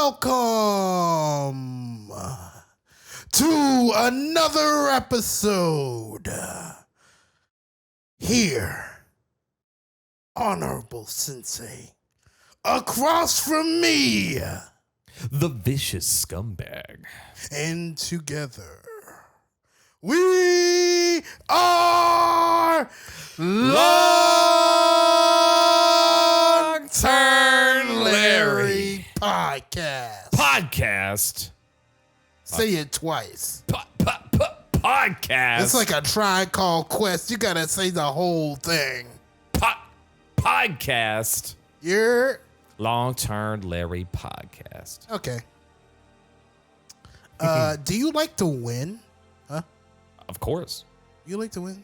Welcome to another episode here, Honorable Sensei, across from me, the vicious scumbag, and together we are Longturnlarry podcast. Say it twice. Podcast. It's like a Tribe Called Quest. You gotta say the whole thing. Podcast. You're Longturnlarry podcast. okay. Do you like to win? Huh? Of course. You like to win?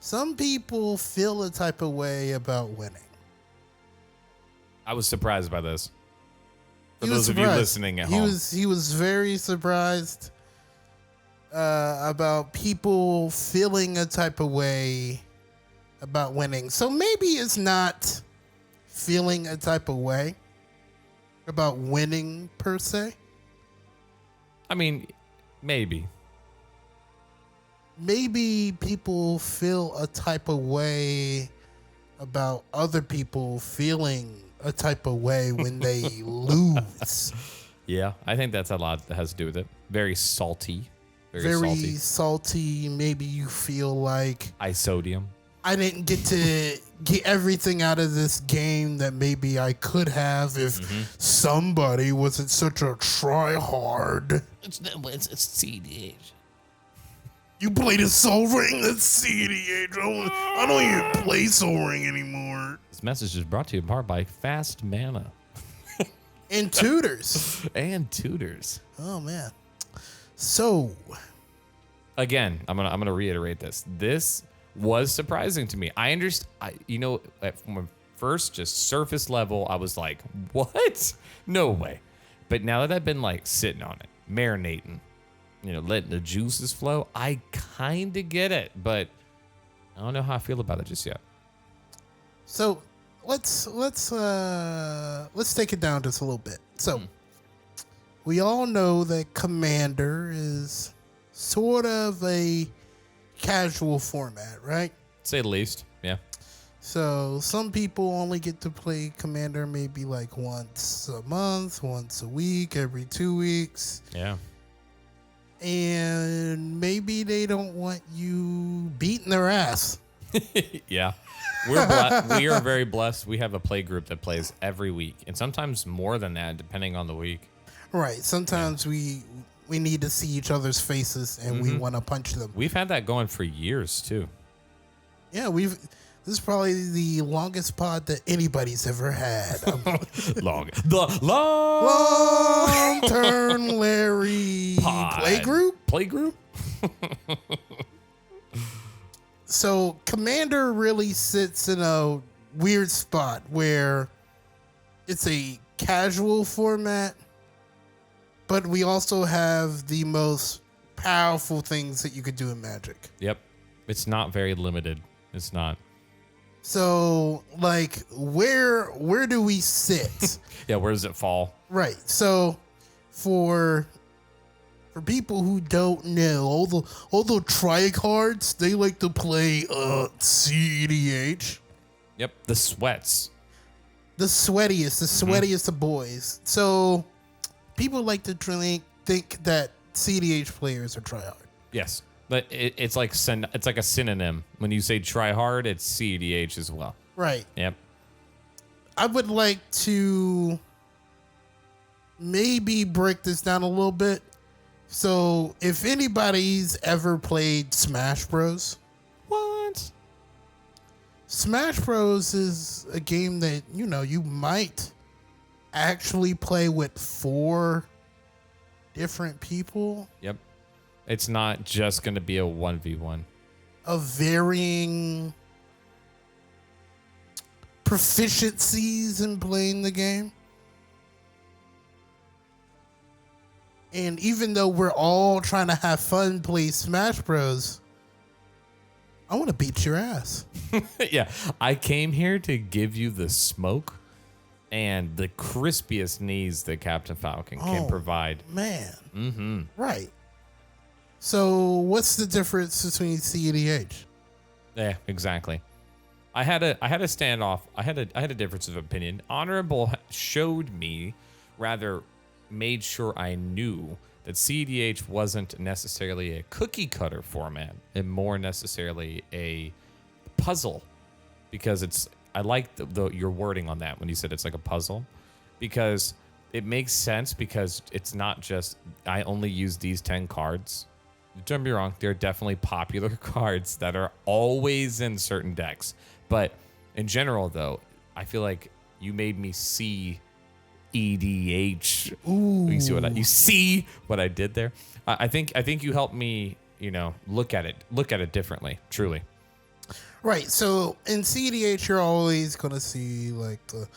Some people feel a type of way about winning. I was surprised by this. For those of you listening at home. He was very surprised about people feeling a type of way about winning. So maybe it's not feeling a type of way about winning per se. I mean, maybe. Maybe people feel a type of way about other people feeling a type of way when they lose. Yeah, I think that's a lot that has to do with it. Very salty. Very salty. Maybe you feel like isodium. I didn't get to get everything out of this game that maybe I could have if somebody wasn't such a try-hard. It's CDH. You played a Soul Ring? That's CDH. I don't even play Soul Ring anymore. This message is brought to you in part by Fast Mana. And tutors. And tutors. Oh, man. So. Again, I'm gonna reiterate this. This was surprising to me. I understand. From first, just surface level, I was like, what? No way. But now that I've been like sitting on it, marinating, letting the juices flow, I kind of get it, but I don't know how I feel about it just yet. So let's take it down just a little bit. So we all know that Commander is sort of a casual format, right? Say the least, yeah. So some people only get to play Commander maybe like once a month, once a week, every 2 weeks. Yeah. And maybe they don't want you beating their ass. Yeah. We are very blessed. We have a play group that plays every week, and sometimes more than that, depending on the week. Right. Sometimes we need to see each other's faces, and we want to punch them. We've had that going for years, too. Yeah, this is probably the longest pod that anybody's ever had. Longturnlarry Playgroup? So Commander really sits in a weird spot where it's a casual format, but we also have the most powerful things that you could do in Magic. Yep. It's not very limited. It's not. So, like, where do we sit? Yeah, where does it fall? Right. So, for people who don't know, all the tryhards, they like to play CDH. Yep, the sweats. The sweatiest of boys. So, people like to think that CDH players are tryhard. Yes. But it's like a synonym. When you say try hard, it's CDH as well. Right. Yep. I would like to maybe break this down a little bit. So, if anybody's ever played Smash Bros. What? Smash Bros is a game that, you might actually play with 4 different people. Yep. It's not just going to be a 1v1. Of varying proficiencies in playing the game. And even though we're all trying to have fun play Smash Bros, I want to beat your ass. Yeah, I came here to give you the smoke and the crispiest knees that Captain Falcon can provide. Man. Mm-hmm. Right. So what's the difference between CEDH? Yeah, exactly. I had a standoff. I had a difference of opinion. Honorable showed me, rather made sure I knew that CEDH wasn't necessarily a cookie cutter format, and more necessarily a puzzle, because I like your wording on that when you said it's like a puzzle, because it makes sense, because it's not just I only use these 10 cards. Don't get me wrong, they're definitely popular cards that are always in certain decks. But in general, though, I feel like you made me see EDH. Ooh. You see what I did there? I think you helped me, look at it differently, truly. Right. So in CEDH, you're always going to see like the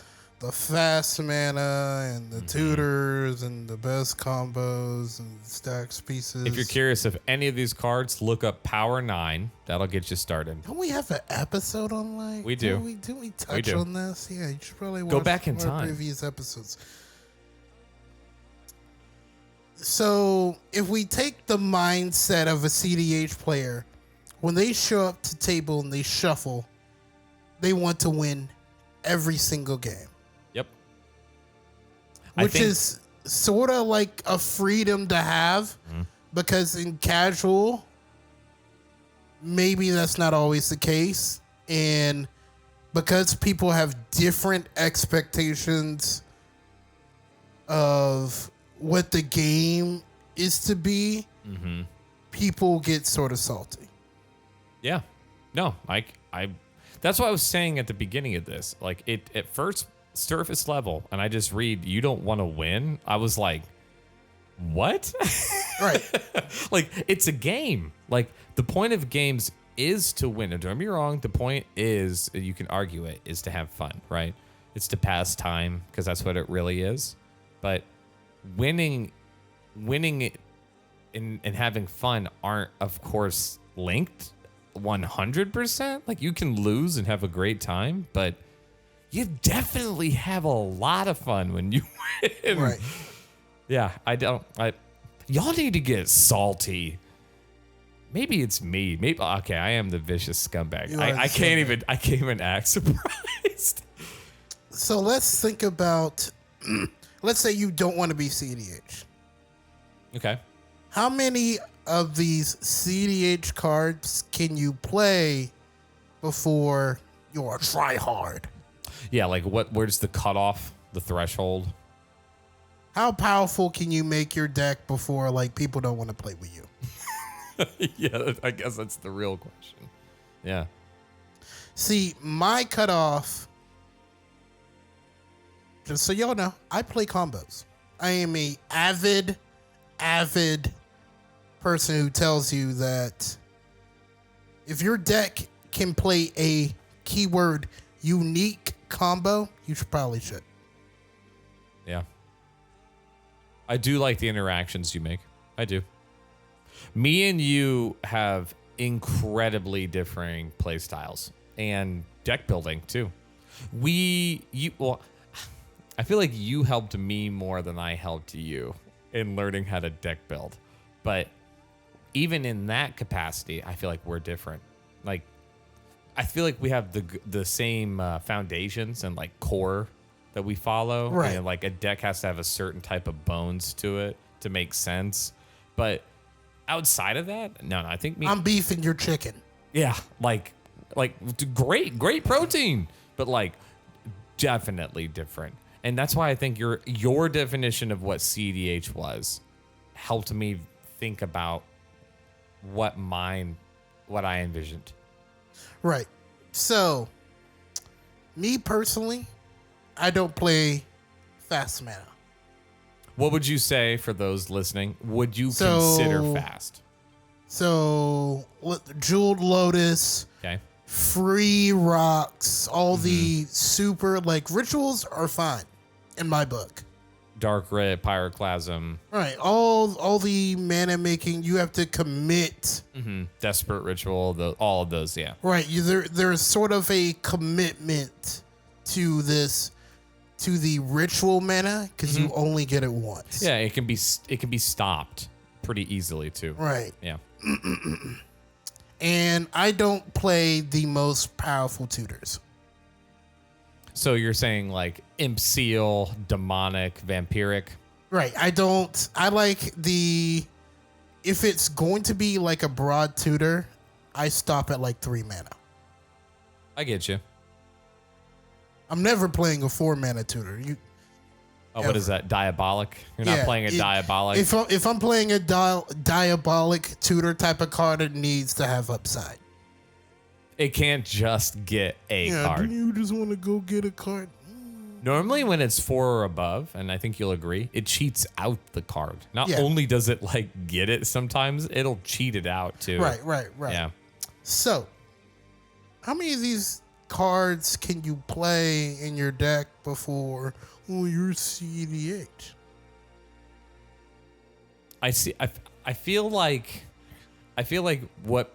fast mana and the tutors and the best combos and stacks pieces. If you're curious of any of these cards, look up Power 9. That'll get you started. Don't we have an episode on like? We do. Didn't we touch on this? Yeah, you should probably go back in time. Previous episodes. So if we take the mindset of a CDH player, when they show up to table and they shuffle, they want to win every single game. Yep. Which is sort of like a freedom to have, because in casual, maybe that's not always the case. And because people have different expectations of what the game is to be, people get sort of salty. Yeah. No, I that's what I was saying at the beginning of this. Like, it at first surface level, and I just read, you don't want to win. I was like, what? Right. Like, it's a game. Like, the point of games is to win. And don't get me wrong, the point is, you can argue it, is to have fun, right? It's to pass time, because that's what it really is. But winning and having fun aren't, of course, linked 100%. Like, you can lose and have a great time, but you definitely have a lot of fun when you win. Right. Yeah, y'all need to get salty. Maybe it's me. Maybe okay, I am the vicious scumbag. I can't even act surprised. So let's think about, let's say you don't want to be CDH. Okay. How many of these CDH cards can you play before you're try hard? Yeah, like where's the cutoff, the threshold? How powerful can you make your deck before like people don't want to play with you? Yeah, I guess that's the real question. Yeah. See, my cutoff, just so y'all know, I play combos. I am a avid person who tells you that if your deck can play a keyword unique combo, you probably should. Yeah. I do like the interactions you make. I do. Me and you have incredibly differing play styles and deck building too. I feel like you helped me more than I helped you in learning how to deck build. But even in that capacity, I feel like we're different. Like, I feel like we have the same foundations and like core that we follow. Right. And like a deck has to have a certain type of bones to it to make sense. But outside of that, no, I think I'm beefing your chicken. Yeah, like great protein, but like definitely different. And that's why I think your definition of what CDH was helped me think about what I envisioned. Right. So, me personally, I don't play fast mana. What would you say for those listening? Would you consider fast? So, Jeweled Lotus, Okay. Free Rocks, all the super, like, rituals are fine in my book. Dark Red, Pyroclasm. Right. All the mana making, you have to commit. Desperate Ritual, all of those, yeah. Right. There's sort of a commitment to this to the ritual mana because you only get it once. Yeah, it can be stopped pretty easily too. Right. Yeah. And I don't play the most powerful tutors. So you're saying like Imp Seal, Demonic, Vampiric? Right. I like if it's going to be like a broad tutor, I stop at like 3 mana. I get you. I'm never playing a 4 mana tutor. What is that? Diabolic? You're not playing a Diabolic? If I'm playing a Diabolic tutor type of card, it needs to have upside. It can't just get a card. Do you just want to go get a card? Normally when it's 4 or above, and I think you'll agree, it cheats out the card. Not only does it like get it sometimes, it'll cheat it out too. Right. Yeah. So, how many of these cards can you play in your deck before you're CD8? I feel like what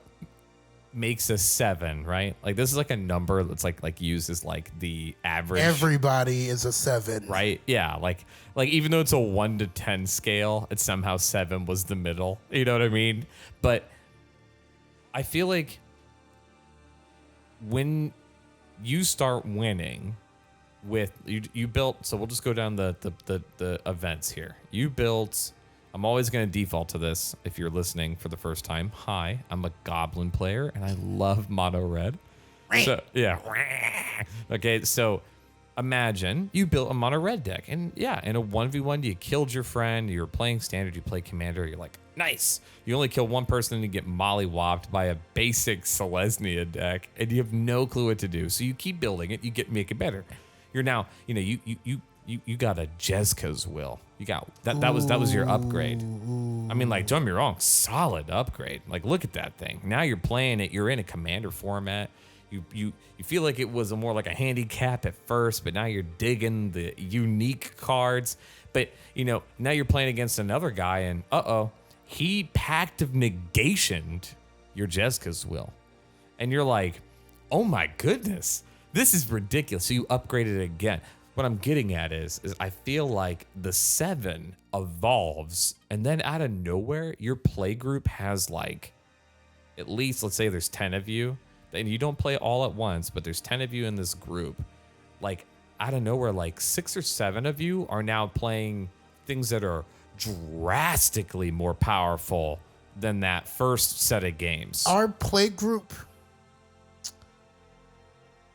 makes a 7, right? Like this is like a number that's like used as like the average. Everybody is a 7. Right? Yeah. Like even though it's a 1 to 10 scale, it's somehow 7 was the middle. You know what I mean? But I feel like when you start winning with you built, so we'll just go down the events here. You built, I'm always going to default to this if you're listening for the first time. Hi, I'm a goblin player and I love mono red. So yeah. Okay, so imagine you built a mono red deck, and yeah, in a 1v1 you killed your friend, you're playing standard, you play commander, you're like, nice. You only kill one person and you get mollywopped by a basic Selesnya deck, and you have no clue what to do. So you keep building it, make it better. You're now, you got a Jezka's Will. You got that was your upgrade. I mean, like, don't get me wrong, solid upgrade. Like, look at that thing. Now you're playing it, you're in a commander format. You feel like it was more like a handicap at first, but now you're digging the unique cards. But now you're playing against another guy, and he Pact of Negationed your Jezka's Will. And you're like, oh my goodness, this is ridiculous. So you upgraded it again. What I'm getting at is I feel like the 7 evolves, and then out of nowhere, your play group has like, at least, let's say there's 10 of you, and you don't play all at once, but there's 10 of you in this group. Like, out of nowhere, like 6 or 7 of you are now playing things that are drastically more powerful than that first set of games. Our play group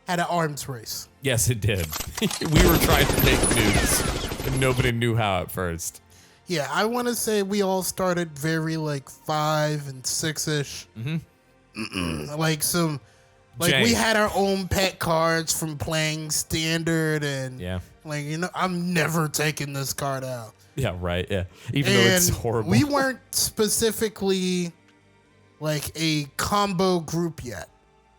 had an arms race. Yes, it did. We were trying to make news, and nobody knew how at first. Yeah, I want to say we all started very like 5 and 6-ish. We had our own pet cards from playing standard, and I'm never taking this card out. Yeah, right. Yeah, even though it's horrible. We weren't specifically like a combo group yet.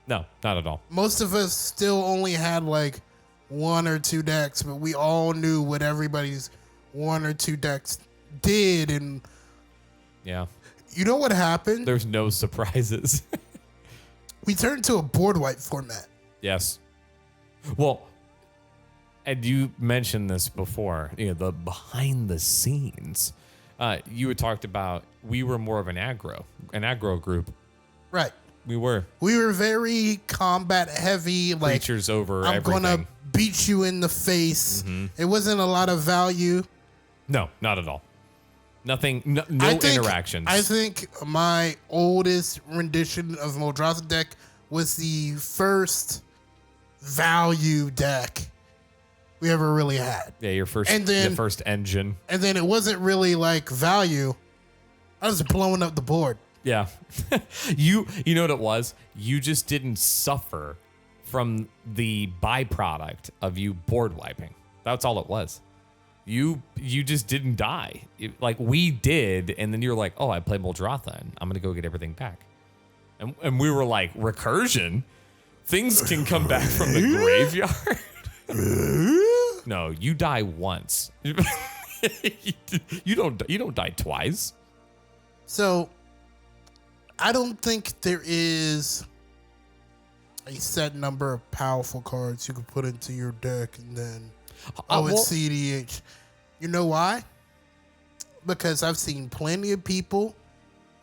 No, not at all. Most of us still only had like 1 or 2 decks, but we all knew what everybody's 1 or 2 decks did, and yeah, you know what happened? There's no surprises. We turned to a board wipe format. Yes. Well, and you mentioned this before, the behind the scenes. You had talked about we were more of an aggro group. Right. We were very combat heavy. Like, creatures over I'm everything. gonna beat you in the face. It wasn't a lot of value. No, not at all. Nothing. No interactions. I think my oldest rendition of Moldrath deck was the first value deck we ever really had. Yeah, your first, the first engine. And then it wasn't really like value. I was blowing up the board. Yeah. You know what it was? You just didn't suffer from the byproduct of you board wiping. That's all it was. You just didn't die. Like we did, and then you're like, oh, I play Moldrath, and I'm going to go get everything back. And we were like, recursion? Things can come back from the graveyard? No, you die once. You don't die twice. So I don't think there is a set number of powerful cards you can put into your deck, and then Oh, it's Well, CDH. You know why? Because I've seen plenty of people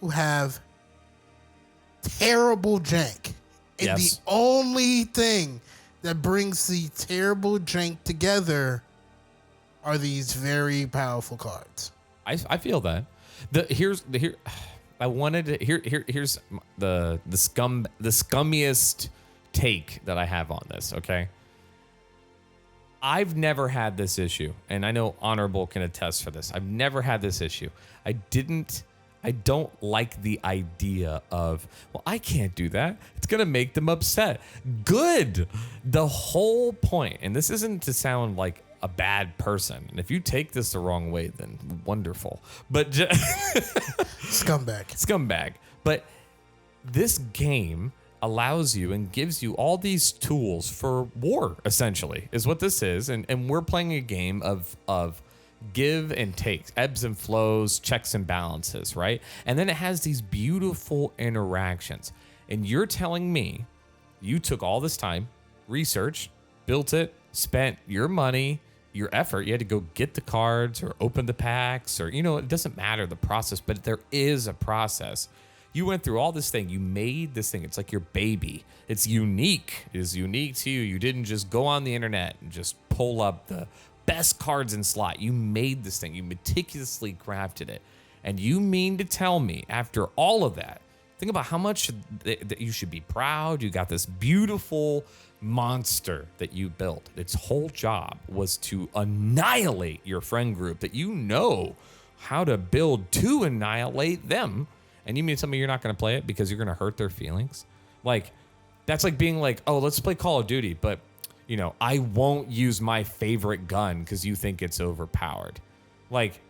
who have terrible jank. And yes. the only thing that brings the terrible jank together are these very powerful cards. I feel that. Here's the scummiest take that I have on this, okay? I've never had this issue, and I know Honorable can attest for this. I've never had this issue. I don't like the idea of, well, I can't do that. It's going to make them upset. Good. The whole point, and this isn't to sound like a bad person, and if you take this the wrong way, then wonderful. But scumbag. But this game allows you and gives you all these tools for war, essentially, is what this is. And we're playing a game of give and takes, ebbs and flows, checks and balances, right? And then it has these beautiful interactions. And you're telling me you took all this time, researched, built it, spent your money, your effort. You had to go get the cards or open the packs, or, it doesn't matter the process, but there is a process. You went through all this thing. You made this thing. It's like your baby. It's unique. It is unique to you. You didn't just go on the internet and just pull up the best cards in slot. You made this thing. You meticulously crafted it. And you mean to tell me, after all of that, think about how much that you should be proud. You got this beautiful monster that you built. Its whole job was to annihilate your friend group that you know how to build to annihilate them. And you mean to tell me you're not going to play it because you're going to hurt their feelings? Like, that's like being like, oh, let's play Call of Duty, but, I won't use my favorite gun because you think it's overpowered. Like,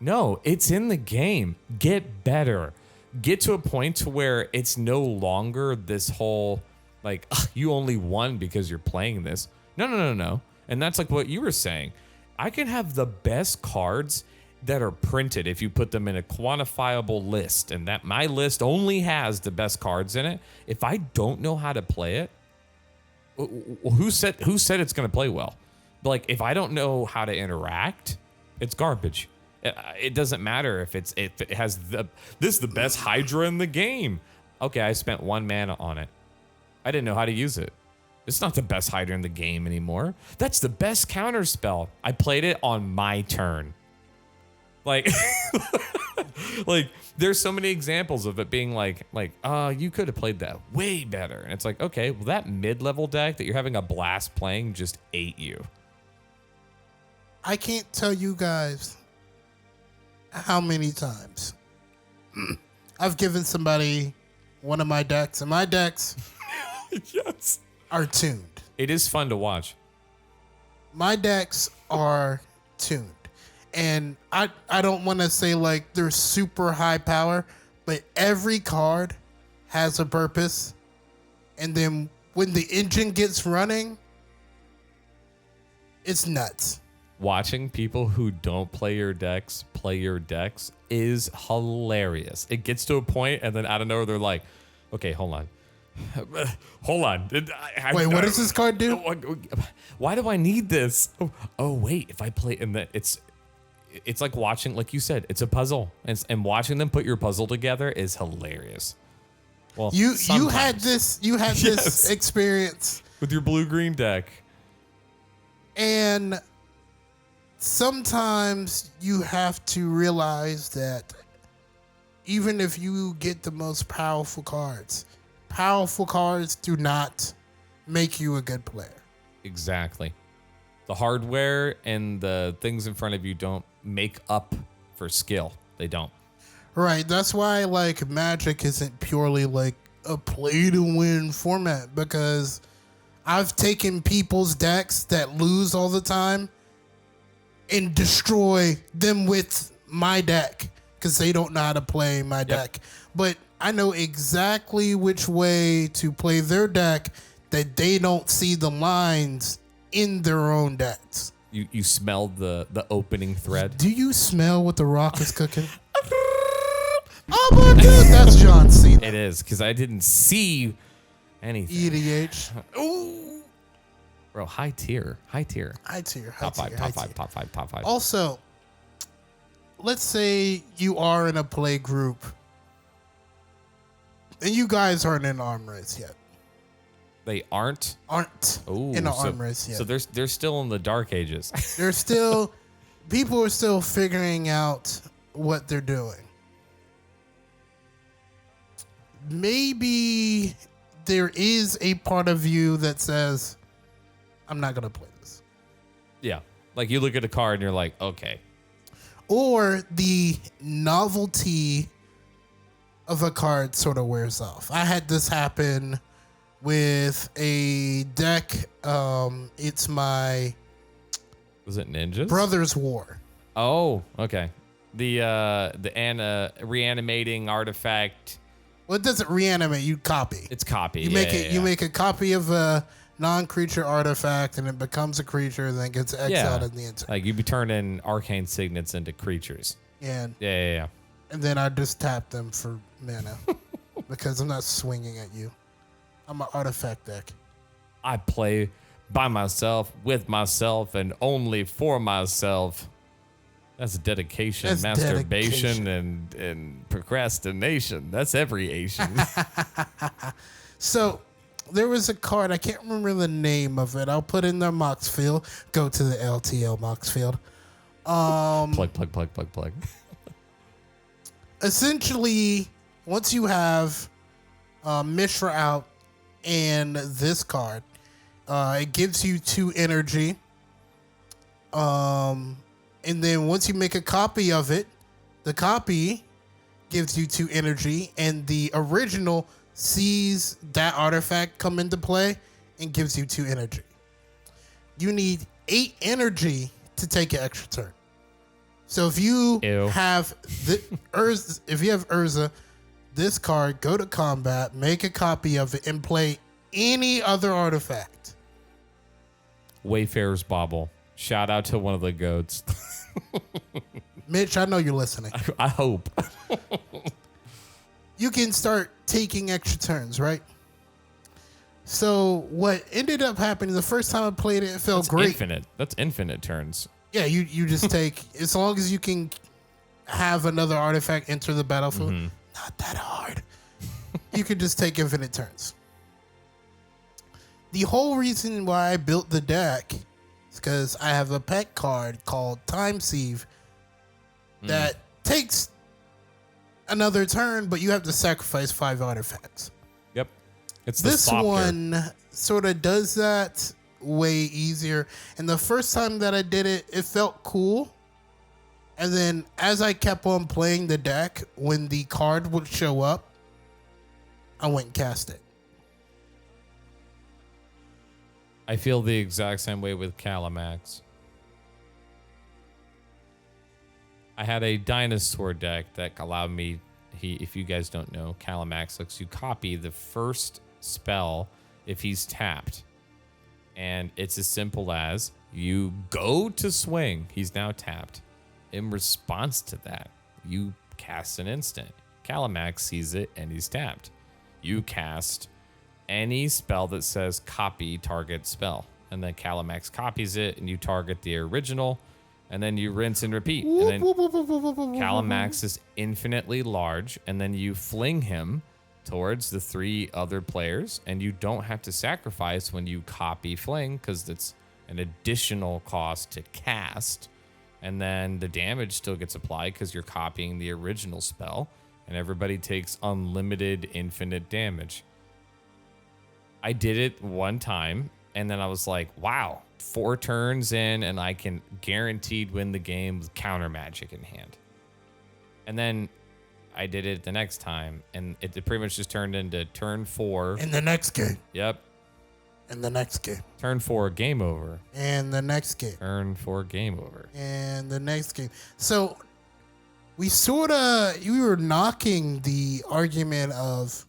no, it's in the game. Get better. Get to a point to where it's no longer this whole, like, you only won because you're playing this. No. And that's like what you were saying. I can have the best cards that are printed if you put them in a quantifiable list, and that my list only has the best cards in it. If I don't know how to play it, who said it's going to play well? Like, if I don't know how to interact, it's garbage. It doesn't matter if it has this is the best Hydra in the game. Okay, I spent 1 mana on it. I didn't know how to use it. It's not the best Hydra in the game anymore. That's the best counter spell. I played it on my turn. Like, there's so many examples of it being like, you could have played that way better. And it's like, okay, well, that mid-level deck that you're having a blast playing just ate you. I can't tell you guys how many times I've given somebody one of my decks, and my decks yes, are tuned. It is fun to watch. My decks are tuned. And I don't want to say like they're super high power, but every card has a purpose. And then when the engine gets running, it's nuts. Watching people who don't play your decks is hilarious. It gets to a point, and then out of nowhere, they're like, okay, hold on. Wait, what does this card do? Why do I need this? Oh wait, if I play, and then it's like watching, like you said, it's a puzzle, and watching them put your puzzle together is hilarious. Well, you had this Yes. this experience with your blue-green deck, and sometimes you have to realize that even if you get the most powerful cards do not make you a good player. Exactly. The hardware and the things in front of you don't make up for skill. They don't. Right. That's why like Magic isn't purely like a play to win format, because I've taken people's decks that lose all the time and destroy them with my deck because they don't know how to play my deck. But I know exactly which way to play their deck that they don't see the lines in their own decks. You smelled the opening thread. Do you smell what the Rock is cooking? Oh my God, that's John Cena. It is, because I didn't see anything. EDH. Ooh. Bro, high tier. High tier. Top five. Also, let's say you are in a play group and you guys aren't in arm race yet. They aren't in an arm race yet. So they're still in the dark ages. They're still people are still figuring out what they're doing. Maybe there is a part of you that says, I'm not going to play this. Yeah. Like you look at a card and you're like, okay. Or the novelty of a card sort of wears off. I had this happen with a deck. It's my Was it Ninjas? Brothers War. Oh, okay. The reanimating artifact. Well, it doesn't reanimate. You copy. It's copy. You make a copy of a non-creature artifact, and it becomes a creature, and then gets exiled in the end. Like you be turning arcane signets into creatures. And Yeah. And then I just tap them for mana because I'm not swinging at you. I'm an artifact deck. I play by myself, with myself, and only for myself. That's dedication, That's masturbation, dedication. and procrastination. That's every Asian. So there was a card, I can't remember the name of it. I'll put in the Moxfield. Go to the LTL Moxfield. Plug. Essentially, once you have Mishra out and this card, it gives you 2 energy. And then once you make a copy of it, the copy gives you 2 energy, and the original sees that artifact come into play and gives you 2 energy. You need 8 energy to take an extra turn. So if you have Urza, this card, go to combat, make a copy of it, and play any other artifact. Wayfarer's Bauble. Shout out to one of the goats. Mitch, I know you're listening. I hope. You can start taking extra turns, right? So what ended up happening the first time I played it, it felt great. Infinite. That's infinite turns. Yeah, you just take, as long as you can have another artifact enter the battlefield, not that hard. You could just take infinite turns. The whole reason why I built the deck is because I have a pet card called Time Sieve that takes another turn, but you have to sacrifice 5 artifacts. Yep. It's This softer. one sort of does that way easier. And the first time that I did it, it felt cool. And then as I kept on playing the deck, when the card would show up, I went and cast it. I feel the exact same way with Calamax. I had a dinosaur deck that allowed me, if you guys don't know, Calamax lets you copy the first spell if he's tapped. And it's as simple as you go to swing. He's now tapped. In response to that, you cast an instant. Calamax sees it and he's tapped. You cast any spell that says copy target spell. And then Calamax copies it and you target the original. And then you rinse and repeat. And then Calamax is infinitely large. And then you fling him towards the 3 other players. And you don't have to sacrifice when you copy fling because it's an additional cost to cast. And then the damage still gets applied because you're copying the original spell. And everybody takes unlimited infinite damage. I did it one time. And then I was like, wow, 4 turns in and I can guaranteed win the game with counter magic in hand. And then I did it the next time and it pretty much just turned into turn 4. In the next game. Yep. In the next game. Turn 4, game over. And the next game. Turn 4, game over. And the next game. So we were knocking the argument of,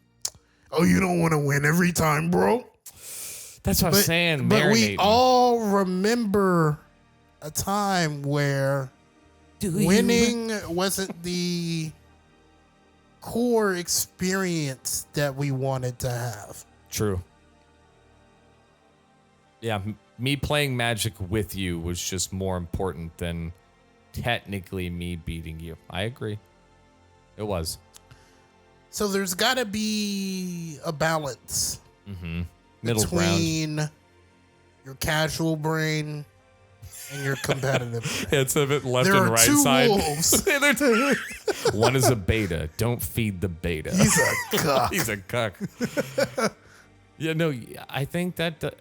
oh, you don't want to win every time, bro. That's what I'm saying. But we all remember a time where winning wasn't the core experience that we wanted to have. True. Yeah, me playing Magic with you was just more important than technically me beating you. I agree. It was. So there's got to be a balance Middle between ground. your casual brain and your competitive brain. It's a bit left There and are right two side. wolves. One is a beta. Don't feed the beta. He's a cuck. He's a cuck. Yeah, no, I think that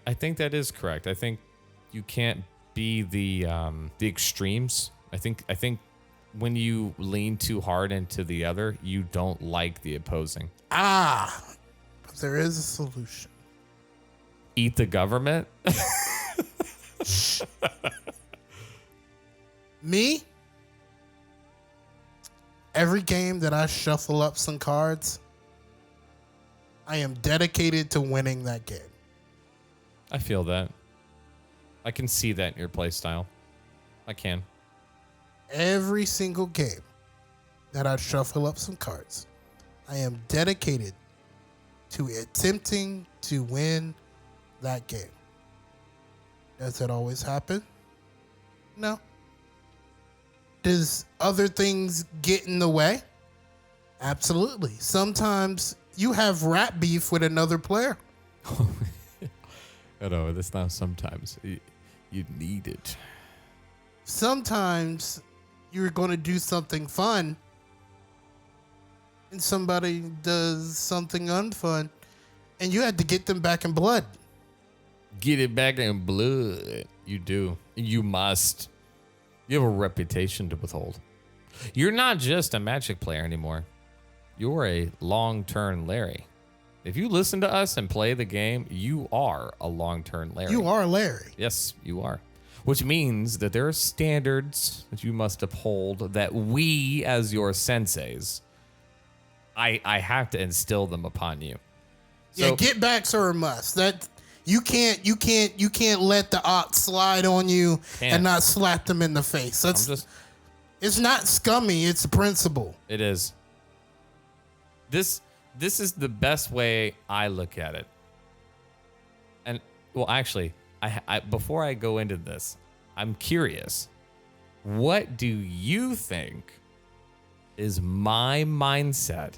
is correct. I think you can't be the extremes. I think when you lean too hard into the other, you don't like the opposing. But there is a solution. Eat the government. Me, every game that I shuffle up some cards, I am dedicated to winning that game. I feel that. I can see that in your play style. I can. Every single game that I shuffle up some cards, I am dedicated to attempting to win that game. Does it always happen? No. Does other things get in the way? Absolutely. Sometimes you have rat beef with another player. I know, that's not sometimes. You need it. Sometimes you're going to do something fun and somebody does something unfun and you had to get them back in blood. Get it back in blood. You do. You must. You have a reputation to withhold. You're not just a Magic player anymore. You're a Longturnlarry. If you listen to us and play the game, you are a Longturnlarry. You are Larry. Yes, you are. Which means that there are standards that you must uphold that we, as your senseis, I have to instill them upon you. Yeah, get backs are a must. That you can't let the ox slide on you and not slap them in the face. It's not scummy, it's a principle. It is. This is the best way I look at it. And well, actually, I before I go into this, I'm curious. What do you think is my mindset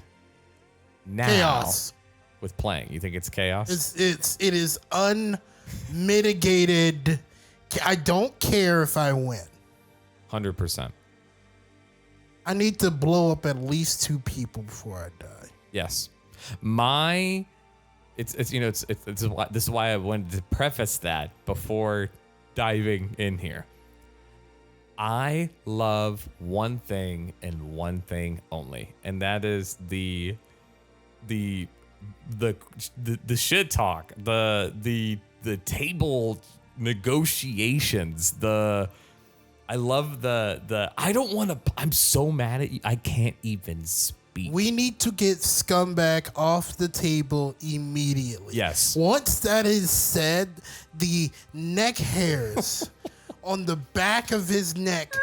now Chaos. with playing? You think it's chaos? It is unmitigated. I don't care if I win. 100%. I need to blow up at least 2 people before I die. Yes. This is why I wanted to preface that before diving in here. I love one thing and one thing only, and that is the shit talk, the table negotiations, I love the I don't want to. I'm so mad at you. I can't even speak. We need to get Scumbag off the table immediately. Yes. Once that is said, the neck hairs on the back of his neck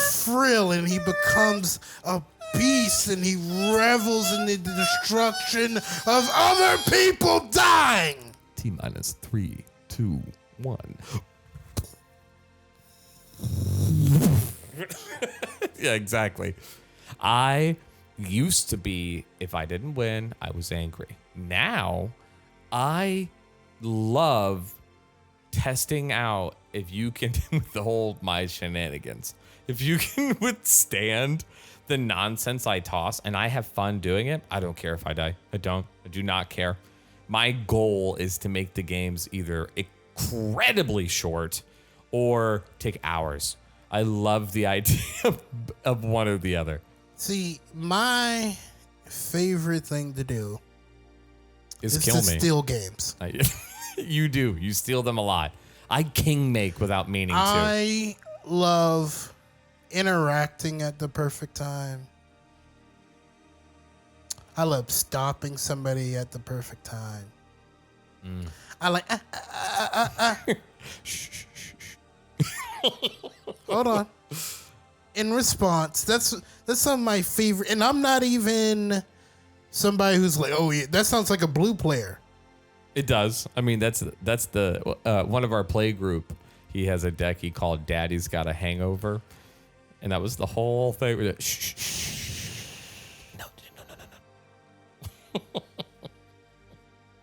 frill and he becomes a beast and he revels in the destruction of other people dying. T-minus 3, 2, 1. Yeah, exactly. I used to be, if I didn't win, I was angry. Now, I love testing out if you can withhold my shenanigans. If you can withstand the nonsense I toss, and I have fun doing it, I don't care if I die. I do not care. My goal is to make the games either incredibly short or take hours. I love the idea of one or the other. See, my favorite thing to do is to kill me. steal games. You do. You steal them a lot. I king make without meaning to. I love interacting at the perfect time. I love stopping somebody at the perfect time. I like Hold on. In response, that's some of my favorite, and I'm not even somebody who's like, oh yeah, that sounds like a blue player. It does. I mean, that's the one of our play group. He has a deck he called Daddy's Got a Hangover, and that was the whole thing. Shh, shh, shh. No.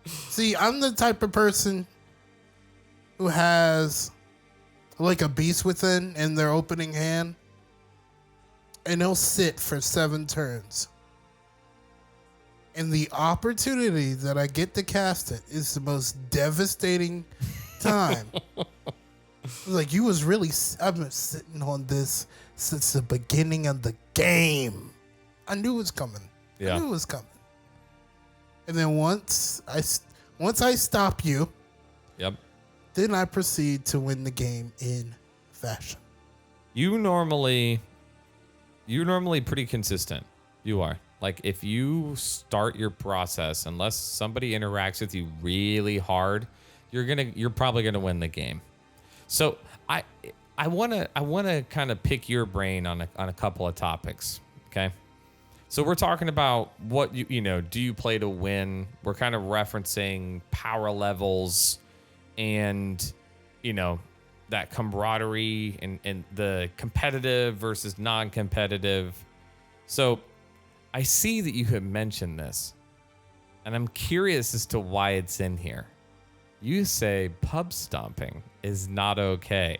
See, I'm the type of person who has like a beast within in their opening hand, and they'll sit for 7 turns. And the opportunity that I get to cast it is the most devastating time. Like, you was really, I've been sitting on this since the beginning of the game. I knew it was coming. Yeah. I knew it was coming. And then once I stop you, Yep. then I proceed to win the game in fashion. You're normally pretty consistent. You are. Like, if you start your process, unless somebody interacts with you really hard, you're probably gonna win the game. So I wanna kind of pick your brain on a couple of topics. Okay. So we're talking about what do you play to win? We're kind of referencing power levels and that camaraderie and the competitive versus non-competitive. So I see that you have mentioned this, and I'm curious as to why it's in here. You say pub stomping is not okay.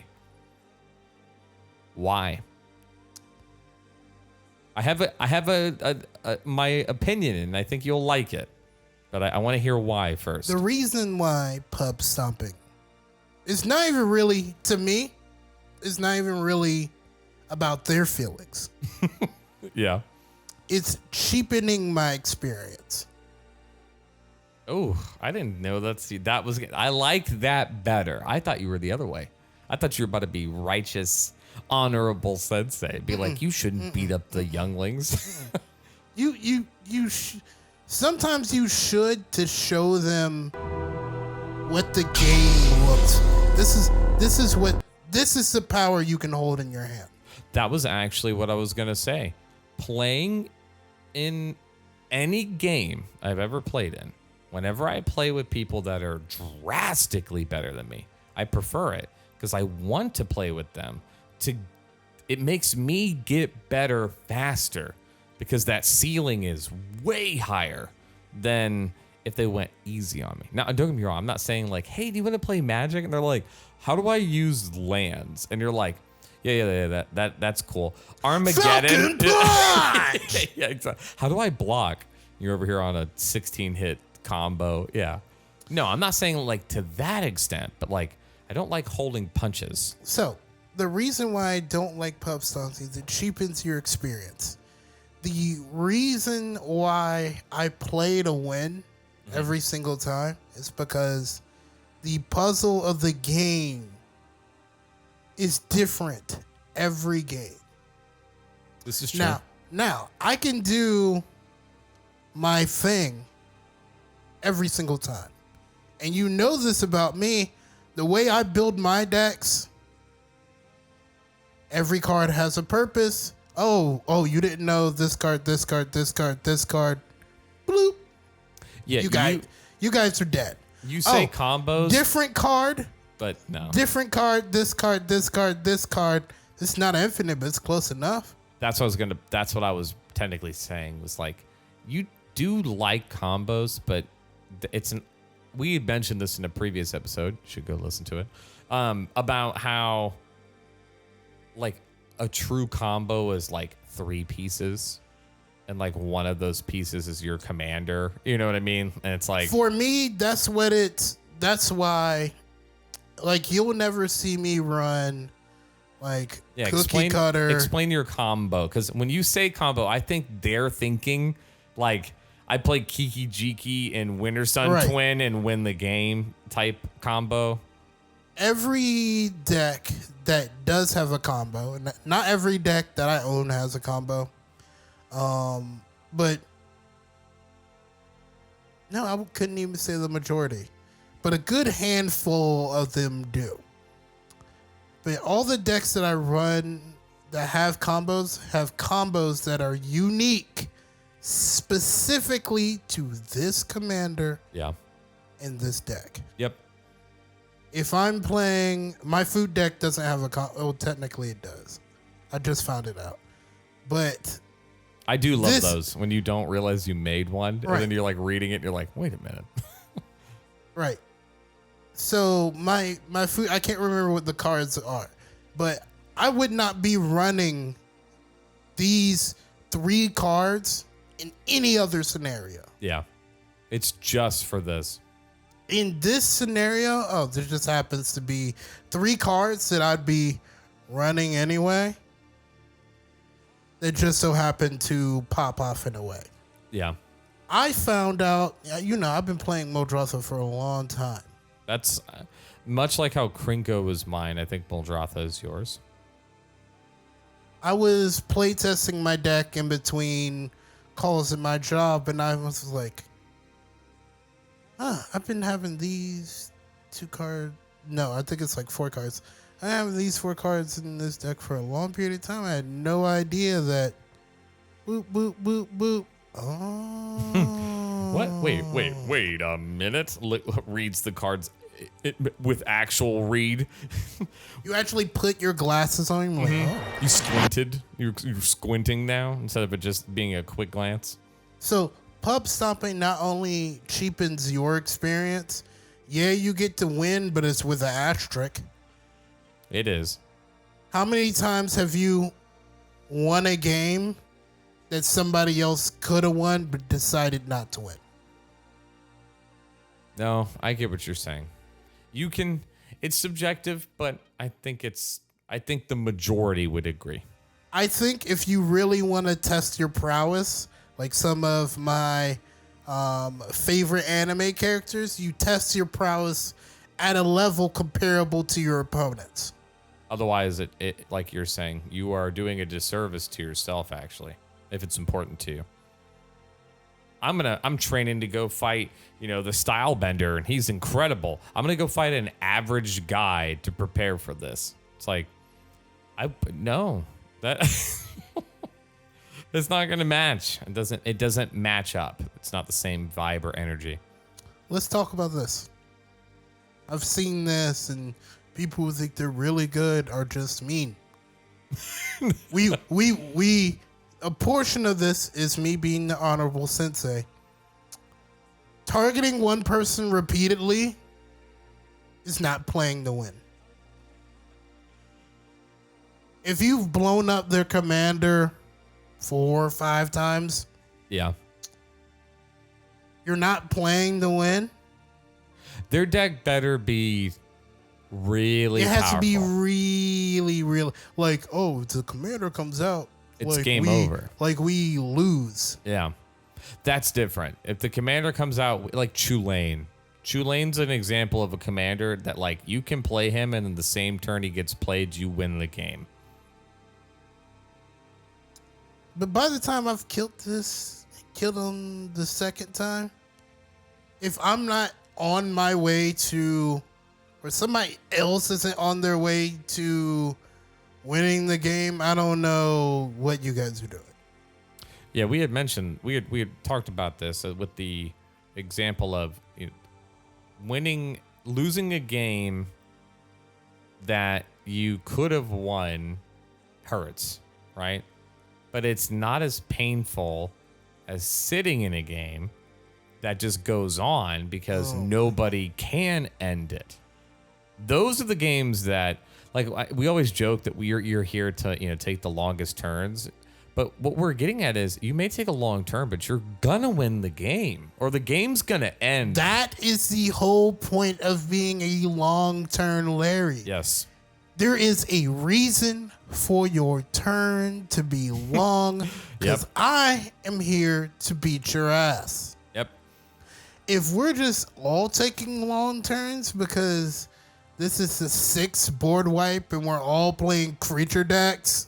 Why? I have my opinion, and I think you'll like it, but I want to hear why first. The reason why pub stomping is not even really, to me, it's not even really about their feelings. Yeah. It's cheapening my experience. Oh, I didn't know that was. I like that better. I thought you were the other way. I thought you were about to be righteous, honorable sensei. Be like, you shouldn't beat up the younglings. Sometimes you should, to show them what the game looks. This is the power you can hold in your hand. That was actually what I was gonna say. Playing in any game I've ever played in, whenever I play with people that are drastically better than me, I prefer it because I want to play with them. It makes me get better faster because that ceiling is way higher than if they went easy on me. Now, don't get me wrong. I'm not saying like, hey, do you want to play Magic? And they're like, how do I use lands? And you're like, yeah, that's cool. Armageddon. Yeah, exactly. How do I block? You're over here on a 16-hit combo. Yeah. No, I'm not saying like to that extent, but like I don't like holding punches. So the reason why I don't like pub stomping is it cheapens your experience. The reason why I play to win every single time is because the puzzle of the game is different every game. This is true. Now I can do my thing every single time. And you know this about me, the way I build my decks, every card has a purpose. Oh, you didn't know this card, this card, this card, this card. Bloop. Yeah, you guys are dead. You say combos. Different card. But no. Different card, this card, this card, this card. It's not infinite, but it's close enough. That's what I was technically saying was like, you do like combos, but we had mentioned this in a previous episode. Should go listen to it. About how like a true combo is like 3 pieces. And like one of those pieces is your commander. You know what I mean? And it's like, for me, that's why, like, you'll never see me run like cookie cutter. Explain your combo. Because when you say combo, I think they're thinking like I play Kiki Jiki and Winter Sun Twin and win the game type combo. Every deck that does have a combo, and not every deck that I own has a combo. But no, I couldn't even say the majority, but a good handful of them do. But all the decks that I run that have combos that are unique specifically to this commander. Yeah. in this deck. Yep. If I'm playing, my food deck doesn't have oh, technically it does. I just found it out. But I do love those when you don't realize you made one, right. and then you're like reading it and you're like, wait a minute. Right. So my food, I can't remember what the cards are, but I would not be running these 3 cards in any other scenario. Yeah. It's just for this. In this scenario, oh, there just happens to be 3 cards that I'd be running anyway. That just so happen to pop off in a way. Yeah. I found out, I've been playing Muldrotha for a long time. That's much like how Krinko was mine. I think Muldrotha is yours. I was playtesting my deck in between calls at my job, and I was like, I've been having these 2 cards. No, I think it's like 4 cards. I have these 4 cards in this deck for a long period of time. I had no idea that. Boop, boop, boop, boop. Oh. What? Wait a minute. Reads the cards with actual read. You actually put your glasses on. Like, oh. You squinted. You're squinting now instead of it just being a quick glance. So pub stomping not only cheapens your experience, yeah, you get to win, but it's with an asterisk. It is. How many times have you won a game that somebody else could have won but decided not to win? No, I get what you're saying. You can, it's subjective, but I think the majority would agree. I think if you really want to test your prowess, like some of my favorite anime characters, you test your prowess at a level comparable to your opponents. Otherwise, it like you're saying, you are doing a disservice to yourself, actually, if it's important to you. I'm training to go fight, the style bender, and he's incredible. I'm going to go fight an average guy to prepare for this. It's like, no, that it's not going to match. It doesn't match up. It's not the same vibe or energy. Let's talk about this. I've seen this, and people who think they're really good are just mean. A portion of this is me being the honorable sensei. Targeting one person repeatedly is not playing to win. If you've blown up their commander 4 or 5 times, yeah, you're not playing to win. Their deck better be really powerful. It has to be really, really, like, oh, the commander comes out, it's like game over. Like we lose. Yeah, that's different. If the commander comes out like Chulane. Chulane's an example of a commander that, like, you can play him, and in the same turn he gets played, you win the game. But by the time I've killed him the second time, if I'm not on my way to, or somebody else isn't on their way to winning the game, I don't know what you guys are doing. Yeah, we had mentioned, we had talked about this with the example of losing a game that you could have won hurts, right? But it's not as painful as sitting in a game that just goes on because nobody can end it. Those are the games that, like, we always joke that you're here to take the longest turns. But what we're getting at is you may take a long turn, but you're gonna win the game, or the game's gonna end. That is the whole point of being a Longturnlarry. Yes. There is a reason for your turn to be long, because I am here to beat your ass. Yep. If we're just all taking long turns because this is the 6th board wipe and we're all playing creature decks,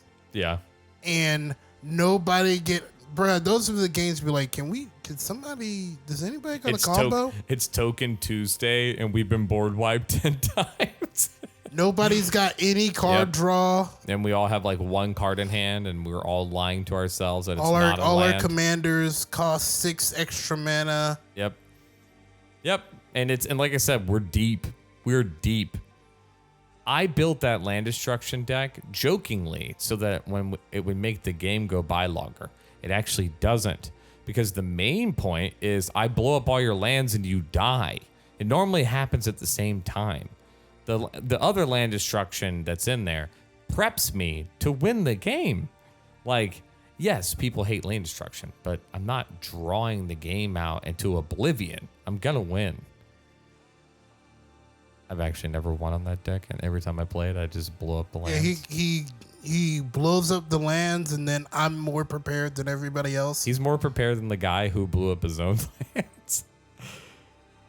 and nobody those are the games be like, does anybody got a combo? It's Token Tuesday, and we've been board wiped 10 times. Nobody's got any card draw. And we all have like one card in hand, and we're all lying to ourselves that it's not a land. All our commanders cost 6 extra mana. Yep. And like I said, we're deep. We're deep. I built that land destruction deck jokingly so that when it would make the game go by longer. It actually doesn't, because the main point is I blow up all your lands and you die. It normally happens at the same time. The other land destruction that's in there preps me to win the game. Like, yes, people hate land destruction, but I'm not drawing the game out into oblivion. I'm gonna win. I've actually never won on that deck, and every time I play it, I just blow up the lands. Yeah, he blows up the lands, and then I'm more prepared than everybody else. He's more prepared than the guy who blew up his own lands.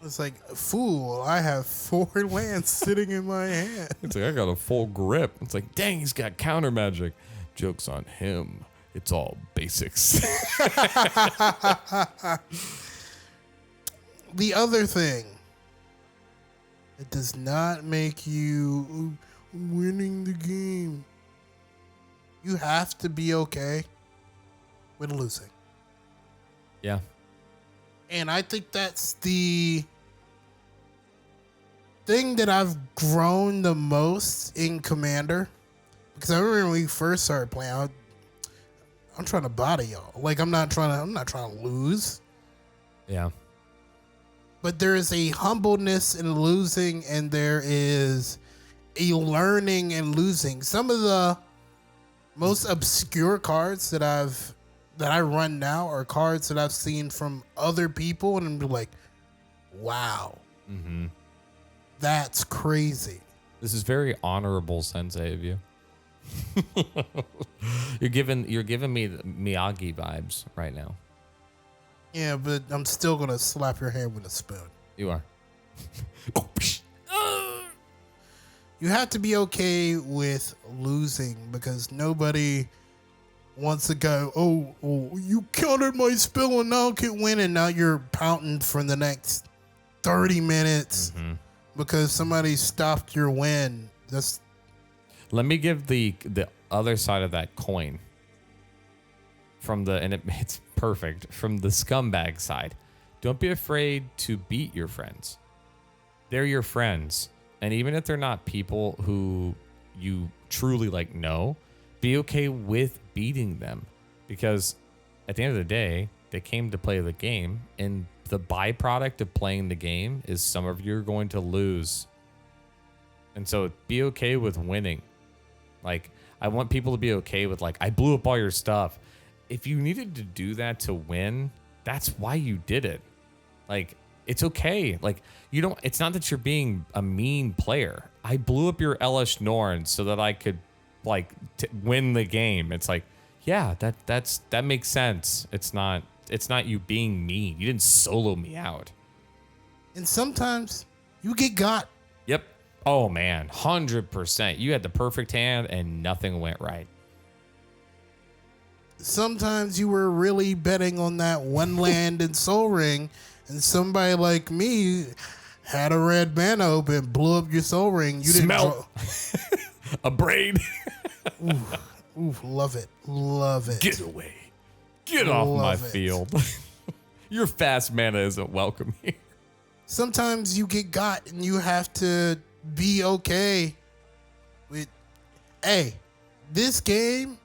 It's like, fool, I have 4 lands sitting in my hand. It's like, I got a full grip. It's like, dang, he's got counter magic. Joke's on him. It's all basics. The other thing, it does not make you winning the game. You have to be okay with losing. Yeah. And I think that's the thing that I've grown the most in Commander. Because I remember when we first started playing, I'm trying to body y'all. Like, I'm not trying to lose. Yeah. But there is a humbleness in losing, and there is a learning in losing. Some of the most obscure cards that I run now are cards that I've seen from other people, and I'm like, wow, that's crazy. This is very honorable, Sensei, of you. You're giving me the Miyagi vibes right now. Yeah, but I'm still gonna slap your hand with a spoon. You are. You have to be okay with losing, because nobody wants to go, oh, you countered my spell and now I can't win, and now you're pouting for the next 30 minutes because somebody stopped your win. Let me give the other side of that coin. It's perfect from the scumbag side. Don't be afraid to beat your friends. They're your friends. And even if they're not people who you truly know, be okay with beating them, because at the end of the day, they came to play the game, and the byproduct of playing the game is some of you are going to lose. And so be okay with winning. Like, I want people to be okay with, I blew up all your stuff. If you needed to do that to win, that's why you did it. It's okay. It's not that you're being a mean player. I blew up your Elish Norn so that I could win the game. It's yeah, that makes sense. It's not you being mean. You didn't solo me out. And sometimes you get got. Yep. Oh man, 100%. You had the perfect hand and nothing went right. Sometimes you were really betting on that one land in Soul Ring, and somebody like me had a red mana open, blew up your Soul Ring. You Smell a braid. Ooh, love it. Love it. Get away. Get off my field. Your fast mana isn't welcome here. Sometimes you get got, and you have to be okay with, hey, this game,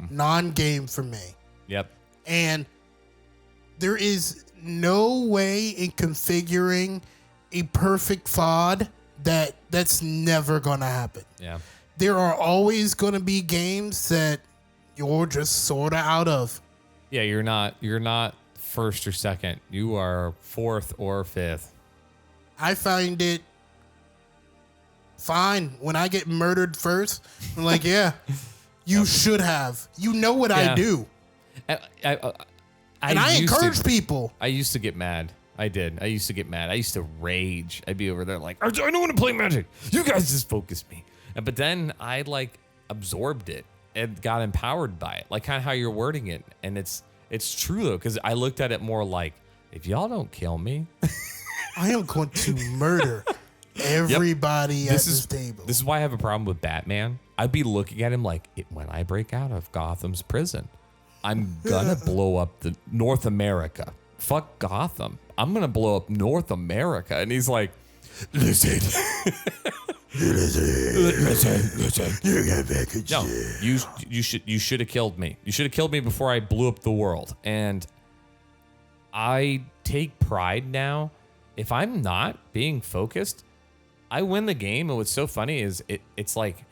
non-game for me. Yep. And there is no way in configuring a perfect FOD that's never going to happen. Yeah. There are always going to be games that you're just sort of out of. Yeah, you're not first or second. You are fourth or fifth. I find it fine when I get murdered first. I'm like, yeah, you should have. You know what I do. I encourage people. I used to get mad. I did. I used to get mad. I used to rage. I'd be over there I don't want to play Magic. You guys just focus me. But then I absorbed it and got empowered by it. Kind of how you're wording it. And it's true though, because I looked at it more if y'all don't kill me, I am going to murder everybody at this table. This is why I have a problem with Batman. I'd be looking at him when I break out of Gotham's prison, I'm gonna blow up the North America. fuck Gotham. I'm going to blow up North America. And he's like, listen. Listen. You got back in No, you should have killed me. You should have killed me before I blew up the world. And I take pride now. If I'm not being focused, I win the game. And what's so funny is it's like,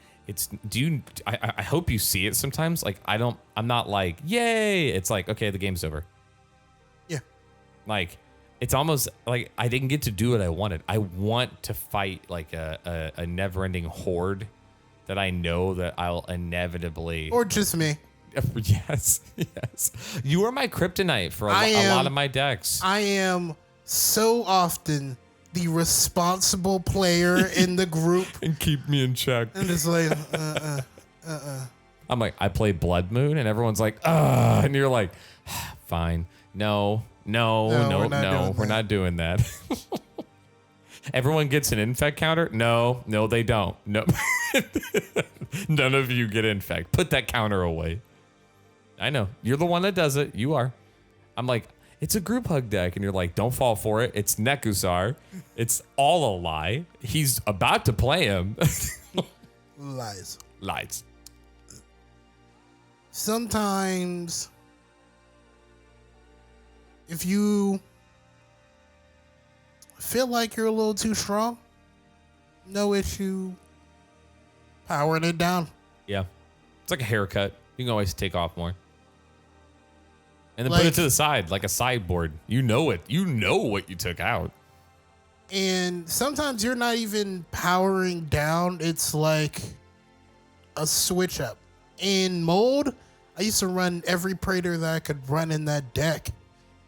I hope you see it sometimes. Like, I'm not like, yay. It's like, okay, the game's over. Yeah. Like, it's almost like I didn't get to do what I wanted. I want to fight like a never-ending horde that I know that I'll inevitably... Or just me. Yes. You are my kryptonite for a lot of my decks. I am so often the responsible player in the group. And keep me in check. And it's like, I'm like, I play Blood Moon, and everyone's like, and you're like, fine. No, we're not doing that. Everyone gets an infect counter? No, they don't. No, none of you get infect. Put that counter away. I know. You're the one that does it. You are. I'm like, it's a group hug deck. And you're like, don't fall for it. It's Nekusar. It's all a lie. He's about to play him. Lies. Sometimes, if you feel like you're a little too strong, no issue powering it down. Yeah. It's like a haircut. You can always take off more. And then Like, put it to the side, like a sideboard. You know it. You know what you took out. And sometimes you're not even powering down. It's like a switch up. In Mold, I used to run every Praetor that I could run in that deck.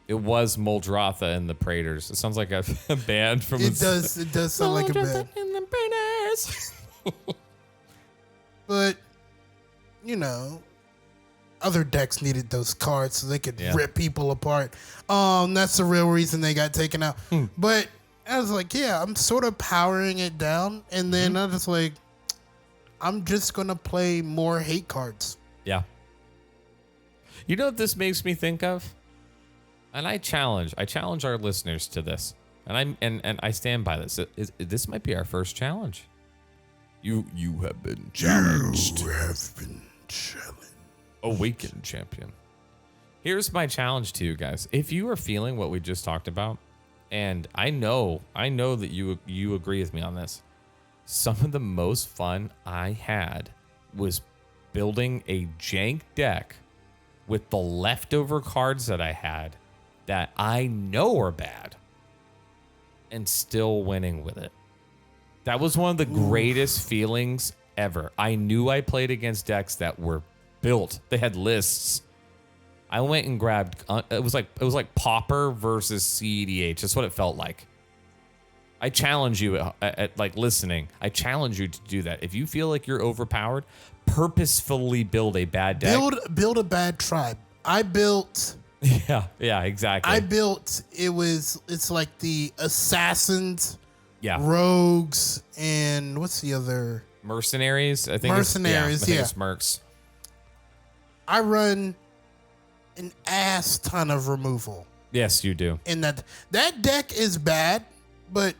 It was Moldrotha and the Praetors. It sounds like a band from... It does sound like a band. And the Praetors. But, you know, other decks needed those cards so they could rip people apart. That's the real reason they got taken out. But I was like, yeah, I'm sort of powering it down. And then I was like, I'm just going to play more hate cards. Yeah. You know what this makes me think of? And I challenge our listeners to this. And I stand by this. This might be our first challenge. You have been challenged. You have been challenged. Awakened champion. Here's my challenge to you guys. If you are feeling what we just talked about, and I know that you agree with me on this, some of the most fun I had was building a jank deck with the leftover cards that I had that I know are bad and still winning with it. That was one of the greatest feelings ever. I knew I played against decks that were built. They had lists. I went and grabbed, it was like Pauper versus CEDH. That's what it felt like. I challenge you at like listening. I challenge you to do that. If you feel like you're overpowered, purposefully build a bad deck. Build a bad tribe. I built. Yeah, exactly. It's like the assassins, rogues, and what's the other? Mercenaries. I think mercenaries. I think it's mercs. I run an ass ton of removal. Yes, you do. And that deck is bad, but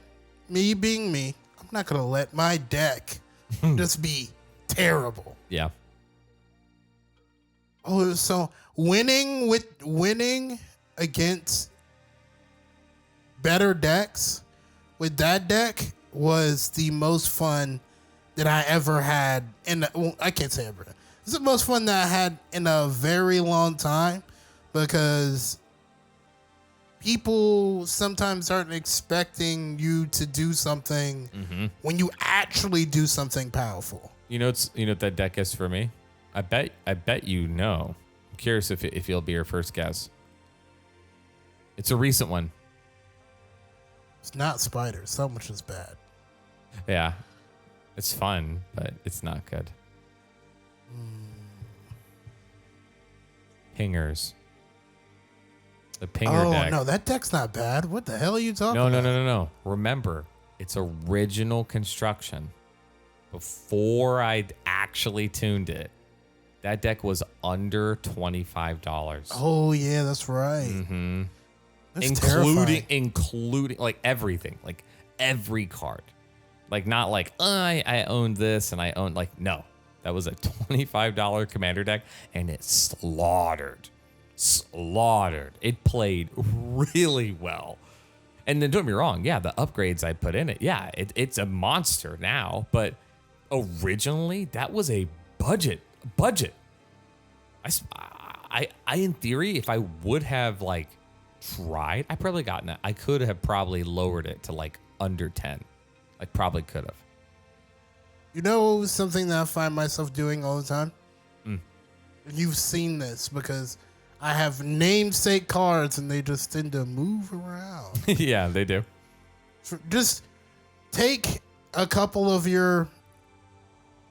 me being me, I'm not gonna let my deck just be terrible. Yeah. Oh, so winning against better decks with that deck was the most fun that I ever had. I can't say ever. It's the most fun that I had in a very long time, because people sometimes aren't expecting you to do something when you actually do something powerful. You know what that deck is for me? I bet you know. I'm curious if it'll be your first guess. It's a recent one. It's not spiders. So much is bad. Yeah. It's fun, but it's not good. Pingers. The Pinger deck. Oh, no, that deck's not bad. What the hell are you talking about? No. Remember, it's original construction. Before I actually tuned it, that deck was under $25. Oh, yeah, that's right. That's including terrifying. like everything, like every card. Like not like I owned this and I owned like no. That was a $25 commander deck and it slaughtered. It played really well. And then don't get me wrong, yeah, the upgrades I put in it, yeah, it's a monster now, but originally that was a budget. I in theory, if I would have like tried, I could have probably lowered it to like under 10. I probably could have. You know something that I find myself doing all the time? You've seen this because I have namesake cards and they just tend to move around. Yeah, they do. Just take a couple of your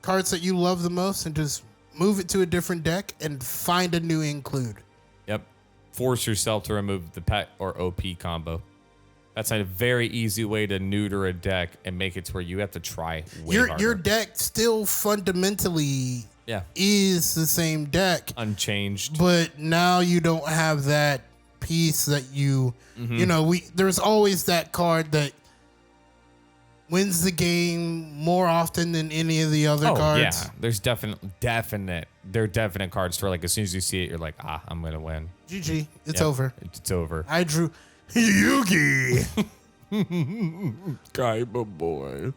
cards that you love the most and just move it to a different deck and find a new include. Yep. Force yourself to remove the pet or OP combo. That's a very easy way to neuter a deck and make it to where you have to try way harder. Your deck still fundamentally is the same deck. Unchanged. But now you don't have that piece that you know, there's always that card that wins the game more often than any of the other cards. Yeah, there's definite cards for like as soon as you see it, you're like, I'm gonna win. GG, it's over. It's over. I drew Yugi. Kaiba boy.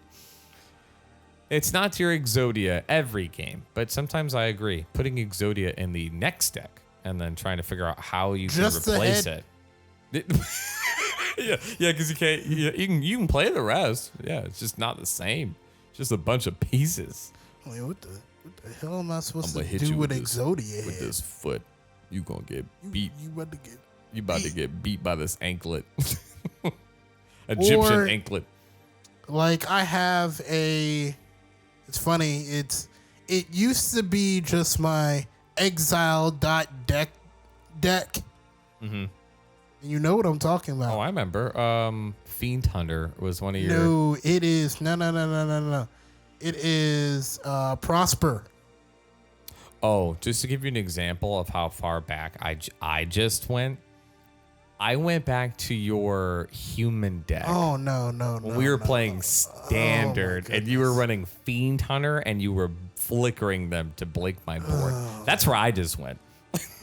It's not your Exodia every game, but sometimes I agree. Putting Exodia in the next deck and then trying to figure out how you can replace it. Yeah, because you can't. You can play the rest. Yeah, it's just not the same. It's just a bunch of pieces. Wait, what the hell am I supposed to do with Exodia? With this foot, you gonna get beat. You about to get beat by this anklet. Egyptian anklet. Like I have a. It's funny. It used to be just my exile.deck. Mm-hmm. You know what I'm talking about. Oh, I remember. Fiend Hunter was one of your. No, it is no. It is Prosper. Oh, just to give you an example of how far back I just went. I went back to your human deck. Oh no! When we were playing standard, and you were running Fiend Hunter, and you were flickering them to blink my board. That's where I just went.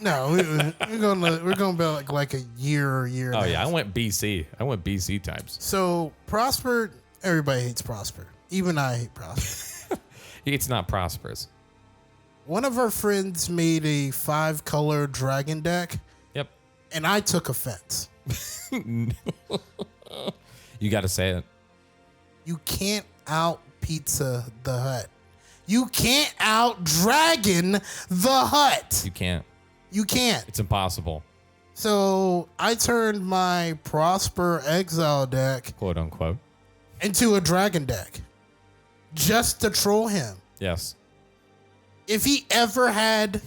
No, we're going back like a year. Oh yeah, I went BC. I went BC times. So Prosper, everybody hates Prosper. Even I hate Prosper. It's not prosperous. One of our friends made a 5-color dragon deck. Yep. And I took offense. You got to say it. You can't out Pizza the Hut. You can't out Dragon the Hut. You can't. You can't. It's impossible. So I turned my Prosper Exile deck, quote unquote, into a Dragon deck just to troll him. Yes. If he ever had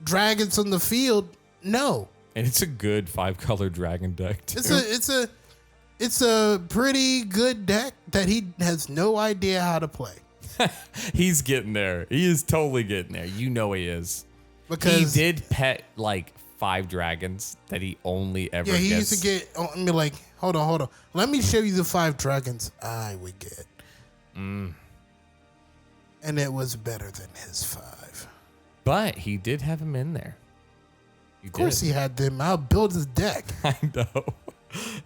dragons on the field, no. And it's a good 5-color dragon deck too. It's a pretty good deck that he has no idea how to play. He's getting there. He is totally getting there. You know he is. Because he did pet like 5 dragons that he only ever gets. Yeah, he used to get, I mean, like, hold on. Let me show you the 5 dragons I would get. And it was better than his 5. But he did have him in there. Of course he had them. I'll build his deck. I know.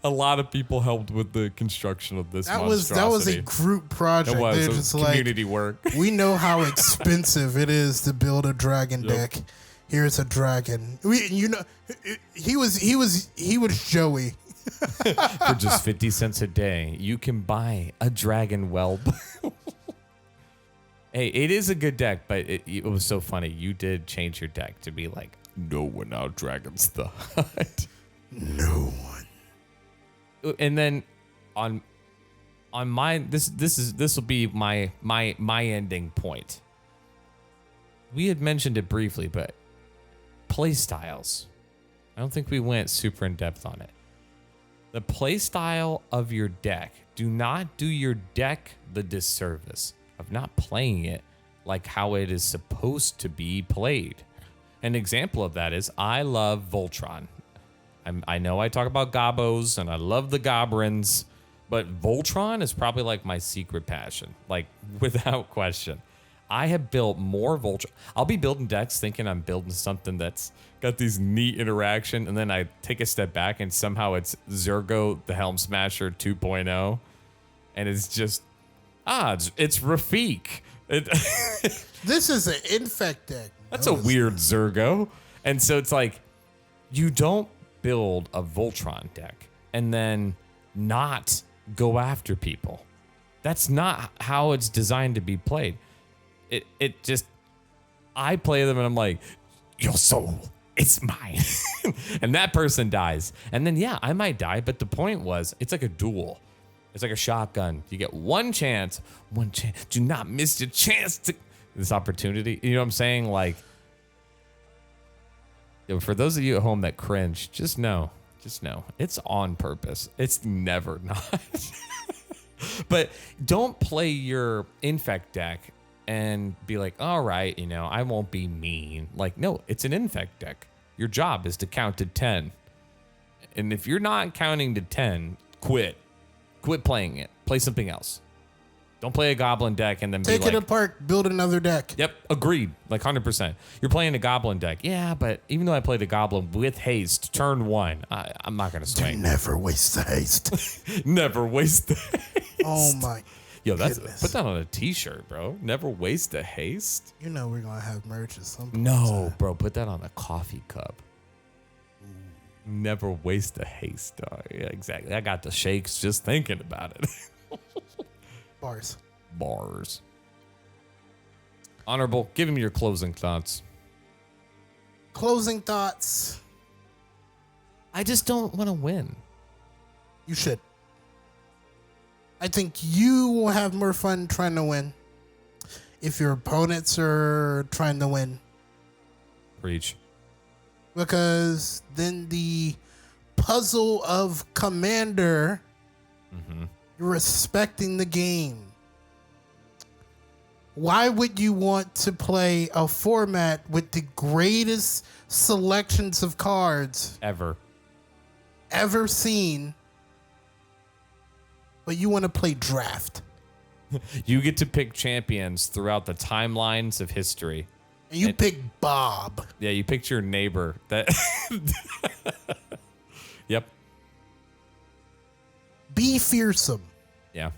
A lot of people helped with the construction of this monstrosity. That was a group project. It was. They're It was just community like, work. We know how expensive it is to build a dragon deck. Here's a dragon. He was Joey. For just 50 cents a day, you can buy a dragon whelp. Hey, it is a good deck, but it was so funny. You did change your deck to be like, no one out dragons the Hut. No one. And then on my this will be my ending point. We had mentioned it briefly, but play styles. I don't think we went super in depth on it. The play style of your deck. Do not do your deck the disservice of not playing it like how it is supposed to be played. An example of that is I love Voltron. I know I talk about gobos and I love the gobrins, but Voltron is probably like my secret passion, like without question. I have built more Voltron. I'll be building decks thinking I'm building something that's got these neat interaction, and then I take a step back and somehow it's Zergo the Helm Smasher 2.0, and it's just it's Rafik. This is an infect deck. That's a weird Zergo. And so it's like, you don't build a Voltron deck and then not go after people. That's not how it's designed to be played. It just, I play them and I'm like, your soul, it's mine. And that person dies. And then, yeah, I might die. But the point was, it's like a duel. It's like a shotgun. You get one chance. Do not miss your chance to this opportunity. You know what I'm saying? Like, for those of you at home that cringe, just know, it's on purpose. It's never not. But don't play your infect deck and be like, all right, I won't be mean. Like, no, it's an infect deck. Your job is to count to 10. And if you're not counting to 10, quit. Quit playing it. Play something else. Don't play a goblin deck and then take it apart, build another deck. Yep, agreed. Like 100%. You're playing a goblin deck. Yeah, but even though I played a goblin with haste, turn 1, I'm not going to swing. Never waste the haste. Never waste the haste. Oh my. Yo, put that on a t-shirt, bro. Never waste the haste. We're going to have merch at some point. No, bro, put that on a coffee cup. Never waste the haste, dog. Yeah, exactly. I got the shakes just thinking about it. Bars. Honorable, give him your closing thoughts. Closing thoughts. I just don't want to win. You should. I think you will have more fun trying to win if your opponents are trying to win. Preach. Because then the puzzle of Commander, you're respecting the game. Why would you want to play a format with the greatest selections of cards ever seen, but you want to play draft? You get to pick champions throughout the timelines of history. And you pick Bob. Yeah, you picked your neighbor. That. Yep. Be fearsome. Yeah.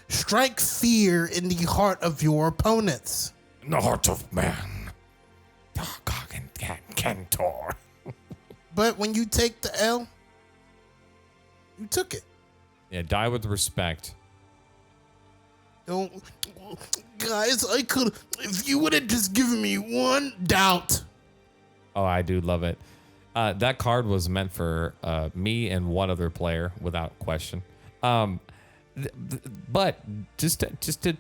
Strike fear in the heart of your opponents. In the heart of man. Dark and Cantor. But when you take the L, you took it. Yeah, die with respect. Don't, guys, I could, if you would have just given me one doubt. Oh, I do love it. That card was meant for me and one other player, without question. But just to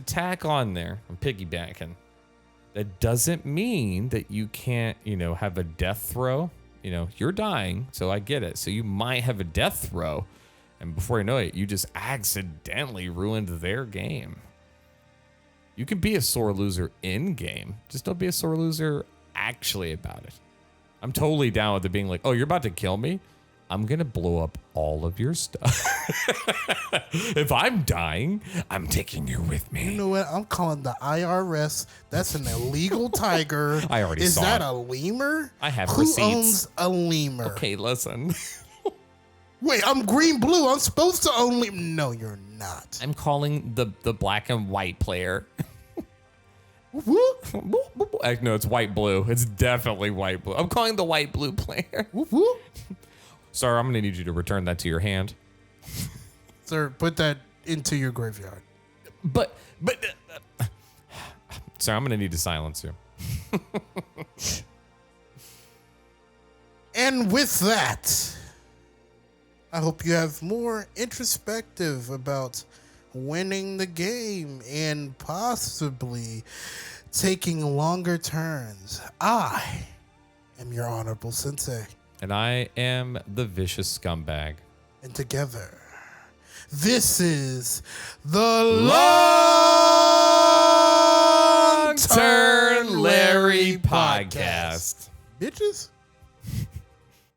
tack on there, I'm piggybacking. That doesn't mean that you can't, have a death throw. You're dying, so I get it. So you might have a death throw. And before you know it, you just accidentally ruined their game. You can be a sore loser in game. Just don't be a sore loser actually about it. I'm totally down with it being like, oh, you're about to kill me? I'm going to blow up all of your stuff. If I'm dying, I'm taking you with me. You know what? I'm calling the IRS. That's an illegal tiger. I already Is saw that it. a lemur? I have Who receipts. owns a lemur? Okay, listen. Wait, I'm green-blue. I'm supposed to own lemur. No, you're not. I'm calling the black and white player. Whoop, No, it's white-blue. It's definitely white-blue. I'm calling the white-blue player. whoop, whoop. Sir, I'm going to need you to return that to your hand. Sir, put that into your graveyard. But sir, I'm going to need to silence you. And with that, I hope you have more introspective about winning the game and possibly taking longer turns. I am your honorable sensei. And I am the vicious scumbag. And together, this is the Longturnlarry podcast. Bitches.